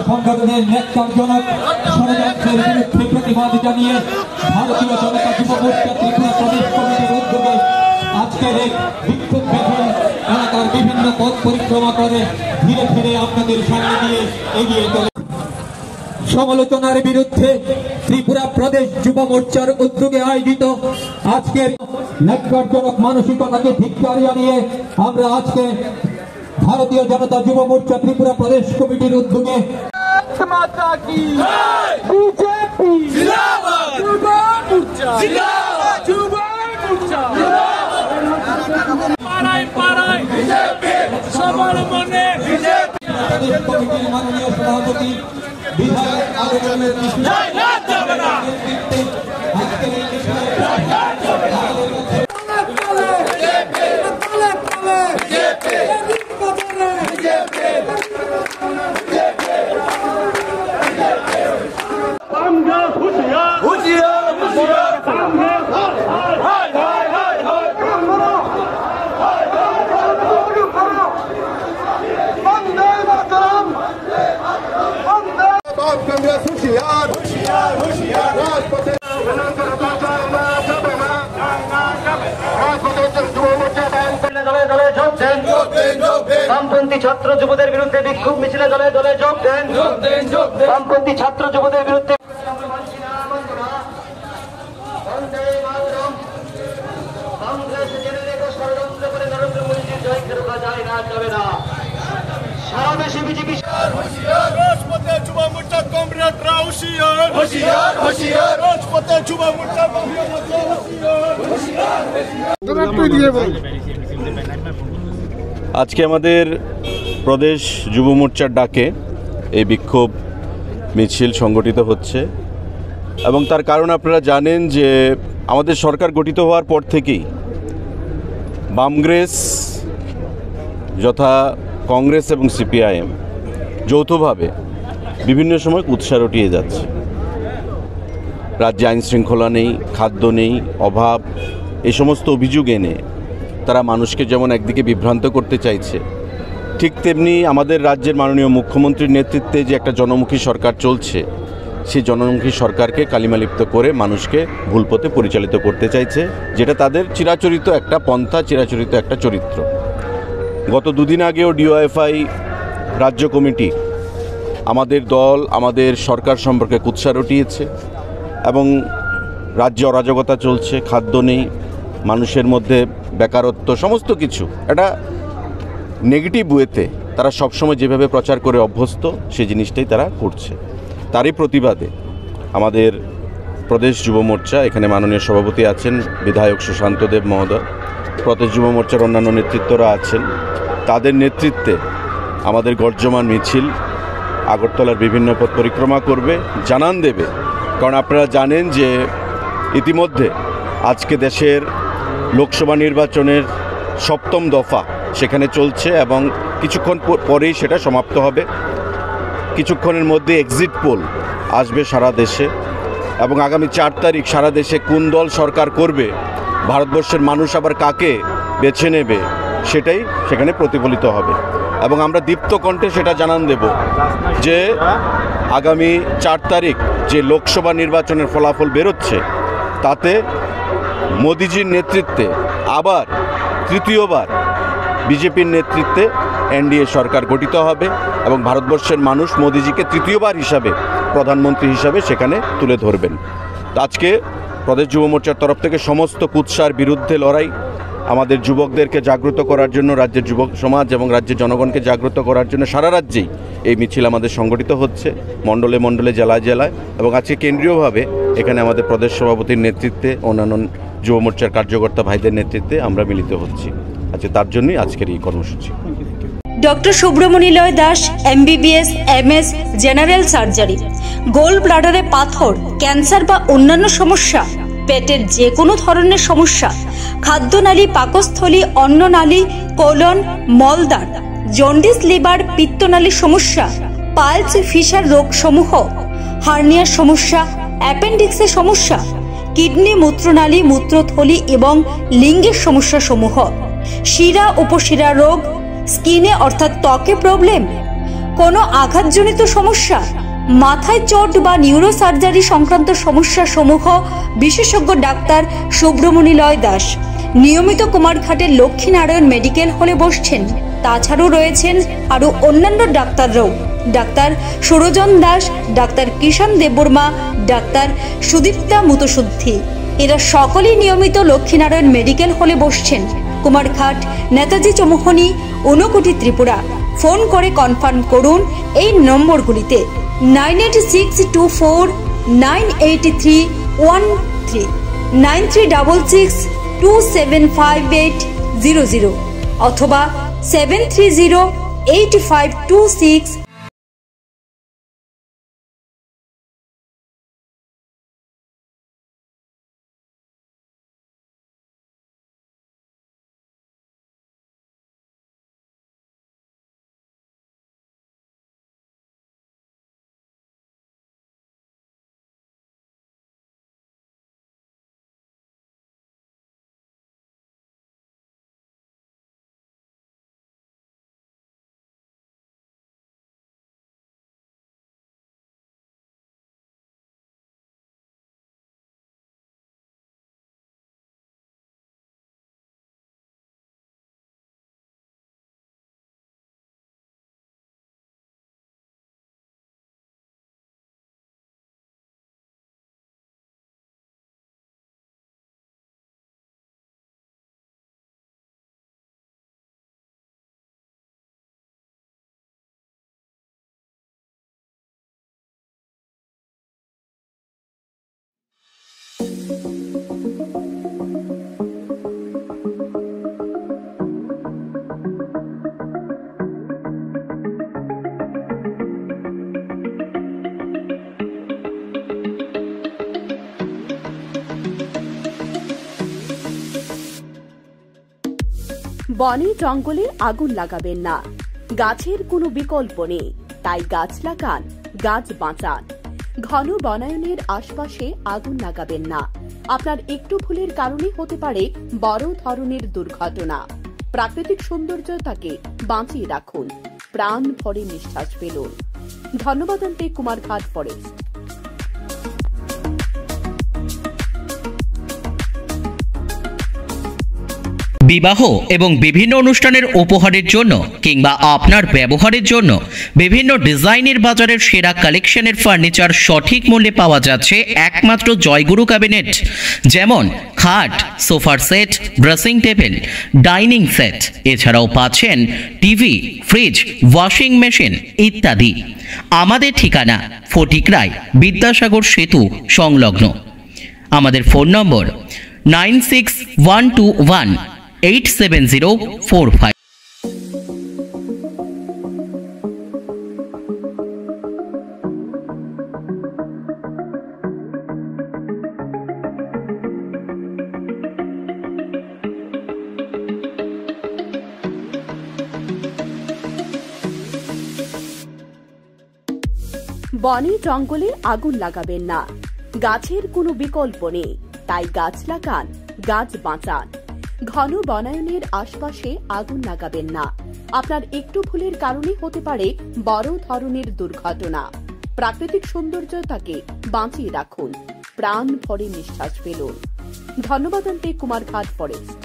সংগঠনের ন্যাক্কারজনক ষড়যন্ত্রের বিরুদ্ধে প্রতিবাদ জানিয়ে ভারতীয় জনতা যুব মোর্চা ত্রিপুরা প্রদেশ কমিটির উদ্যোগে আজকের এই বিক্ষোভ মিছিল এলাকার বিভিন্ন পথ পরিক্রমা করে ধীরে ধীরে আপনাদের সামনে নিয়ে এগিয়ে চলে। সমালোচনার বিরুদ্ধে ত্রিপুরা প্রদেশ যুব মোর্চার উদ্যোগে আয়োজিত আজকের ন্যাক্কারজনক মানসিকতাকে ধিক্কার জানিয়ে আমরা আজকে ভারতীয় জনতা যুব মোর্চা ত্রিপুরা প্রদেশ কমিটির উদ্যোগে কমিটির মাননীয় সভাপতি বিধায়ক আলোচনার বামপন্থী ছাত্র যুবদের বিরুদ্ধে বিক্ষোভ মিছিলে দলে দলে যোগ দেন। বামপন্থী ছাত্র যুবদের বিরুদ্ধে ষড়যন্ত্র করে নরেন্দ্র মোদীজির জয়কে রোকা যায় না, যাবে না। সারা দেশে বিজেপি রাজপথে যুব মোর্চা কমরেডরা হুঁশিয়ার, হুঁশিয়ার, হুঁশিয়ার। রাজপথে যুব মোর্চা কমরেডরা হুঁশিয়ার। আজকে আমাদের প্রদেশ যুব মোর্চার ডাকে এই বিক্ষোভ মিছিল সংগঠিত হচ্ছে এবং তার কারণ আপনারা জানেন যে আমাদের সরকার গঠিত হওয়ার পর থেকেই বামগ্রেস যথা কংগ্রেস এবং সিপিআইএম যৌথভাবে বিভিন্ন সময় কুৎসা রটিয়ে যাচ্ছে। রাজ্যে আইন শৃঙ্খলা নেই, খাদ্য নেই, অভাব, এই সমস্ত অভিযোগ এনে তারা মানুষকে যেমন একদিকে বিভ্রান্ত করতে চাইছে, ঠিক তেমনি আমাদের রাজ্যের মাননীয় মুখ্যমন্ত্রীর নেতৃত্বে যে একটা জনমুখী সরকার চলছে, সেই জনমুখী সরকারকে কালিমালিপ্ত করে মানুষকে ভুল পথে পরিচালিত করতে চাইছে, যেটা তাদের চিরাচরিত একটা পন্থা, চিরাচরিত একটা চরিত্র। গত দুদিন আগেও ডিওএফআই রাজ্য কমিটি আমাদের দল, আমাদের সরকার সম্পর্কে কুৎসা রটিয়েছে এবং রাজ্যে অরাজকতা চলছে, খাদ্য নেই, মানুষের মধ্যে বেকারত্ব, সমস্ত কিছু একটা নেগেটিভ ওয়েতে তারা সবসময় যেভাবে প্রচার করে অভ্যস্ত, সেই জিনিসটাই তারা করছে। তারই প্রতিবাদে আমাদের প্রদেশ যুব মোর্চা, এখানে মাননীয় সভাপতি আছেন বিধায়ক সুশান্ত দেব মহোদয়, প্রদেশ যুব মোর্চার অন্যান্য নেতৃত্বরা আছেন, তাদের নেতৃত্বে আমাদের গর্জমান মিছিল আগরতলার বিভিন্ন পথ পরিক্রমা করবে, জানান দেবে। কারণ আপনারা জানেন যে ইতিমধ্যে আজকে দেশের লোকসভা নির্বাচনের ৭ম দফা সেখানে চলছে এবং কিছুক্ষণ পরেই সেটা সমাপ্ত হবে। কিছুক্ষণের মধ্যে এক্সিট পোল আসবে সারা দেশে এবং আগামী ৪ তারিখ সারা দেশে কোন দল সরকার করবে, ভারতবর্ষের মানুষ আবার কাকে বেছে নেবে, সেটাই সেখানে প্রতিফলিত হবে। এবং আমরা দীপ্ত কণ্ঠে সেটা জানান দেব যে আগামী ৪ তারিখ যে লোকসভা নির্বাচনের ফলাফল বেরোচ্ছে, তাতে মোদিজির নেতৃত্বে আবার তৃতীয়বার বিজেপির নেতৃত্বে এনডিএ সরকার গঠিত হবে এবং ভারতবর্ষের মানুষ মোদিজিকে তৃতীয়বার হিসাবে প্রধানমন্ত্রী হিসাবে সেখানে তুলে ধরবেন। আজকে প্রদেশ যুব মোর্চার তরফ থেকে সমস্ত কুৎসার বিরুদ্ধে লড়াই, আমাদের যুবকদেরকে জাগ্রত করার জন্য, রাজ্যের যুবক সমাজ এবং রাজ্যের জনগণকে জাগ্রত করার জন্য সারা রাজ্যেই এই মিছিল আমাদের সংগঠিত হচ্ছে, মণ্ডলে মণ্ডলে, জেলায় জেলায়। এবং আজকে কেন্দ্রীয়ভাবে এখানে আমাদের প্রদেশ সভাপতির নেতৃত্বে, অন্যান্য যুব মোর্চার কার্যকর্তা ভাইদের নেতৃত্বে আমরা মিলিত হচ্ছি। আচ্ছা, তার জন্যই আজকের এই কর্মসূচি। ডক্টর সুব্রমণিলয় Das, MBBS, MS, general surgery, gall ব্লাডারে পাথর, ক্যান্সার বা অন্যান্য সমস্যা, পেটের যে কোনো ধরনের সমস্যা, খাদ্যনালী, পাকস্থলী, অন্ননালী, কোলন, মলদার, জন্ডিস, লিভার, পিত্তনালীর সমস্যা, পাইলস ফিশার রোগ সমূহ, হার্নিয়ার সমস্যা, অ্যাপেন্ডিক্সের সমস্যা, কিডনি, মূত্রনালী, মূত্রথলি এবং লিঙ্গের সমস্যা সমূহ, শিরা উপশিরা রোগ, স্কিনে অর্থাৎ ত্বকে প্রবলেম, কোনো আঘাতজনিত সমস্যা, মাথায় চোট বা নিউরো সার্জারি সংক্রান্ত সমস্যা সমূহ বিশেষজ্ঞ ডাক্তার সুব্রমণিলয় দাস নিয়মিত কুমারঘাটের লক্ষ্মীনারায়ণ মেডিকেল হলে বসছেন। তাছাড়াও রয়েছেন আরও অন্যান্য ডাক্তাররাও, ডাক্তার সুরজন দাস, ডাক্তার কিষাণ দেববর্মা, ডাক্তার সুদীপ্তা মুতশুদ্ধি। এরা সকলেই নিয়মিত লক্ষ্মীনারায়ণ মেডিকেল হলে বসছেন। কুমারঘাট, নেতাজি চৌমুহনী, ঊনকোটি, ত্রিপুরা। ফোন করে কনফার্ম করুন এই নম্বরগুলিতে 9862498313, 9366275800 অথবা 7308526। বনে জঙ্গলে আগুন লাগাবেন না, গাছের কোনো বিকল্প নেই, তাই গাছ লাগান, গাছ বাঁচান। ঘন বনায়নের আশপাশে আগুন লাগাবেন না, আপনার একটু ভুলের কারণে হতে পারে বড় ধরনের দুর্ঘটনা। প্রাকৃতিক সৌন্দর্যতাকে বাঁচিয়ে রাখুন, প্রাণ ভরে নিঃশ্বাস ফেলুন। ধন্যবাদ আনতে কুমারঘাট ফরেস্ট। বিবাহ এবং বিভিন্ন অনুষ্ঠানের উপহারের জন্য কিংবা আপনার ব্যবহারের জন্য বিভিন্ন ডিজাইনের বাজারের সেরা কালেকশনের ফার্নিচার সঠিক মূল্যে পাওয়া যাচ্ছে একমাত্র জয়গুরু ক্যাবিনেট। যেমন খাট, সোফার set, dressing table, dining set, এছাড়াও পাচ্ছেন টিভি, ফ্রিজ, ওয়াশিং মেশিন ইত্যাদি। আমাদের ঠিকানা ফটিকরায় বিদ্যাসাগর সেতু সংলগ্ন। আমাদের ফোন নম্বর 9612187045। বনে জঙ্গলে আগুন লাগাবেন না, গাছের কোনো বিকল্প নেই, তাই গাছ লাগান, গাছ বাঁচান। ঘন বনায়নের আশপাশে আগুন লাগাবেন না, আপনার একটু ভুলের কারণে হতে পারে বড় ধরনের দুর্ঘটনা। প্রাকৃতিক সৌন্দর্যতাকে বাঁচিয়ে রাখুন, প্রাণ ভরে নিঃশ্বাস ফেলুন। ধন্যবাদ আনতে কুমারঘাট ফরেস্ট।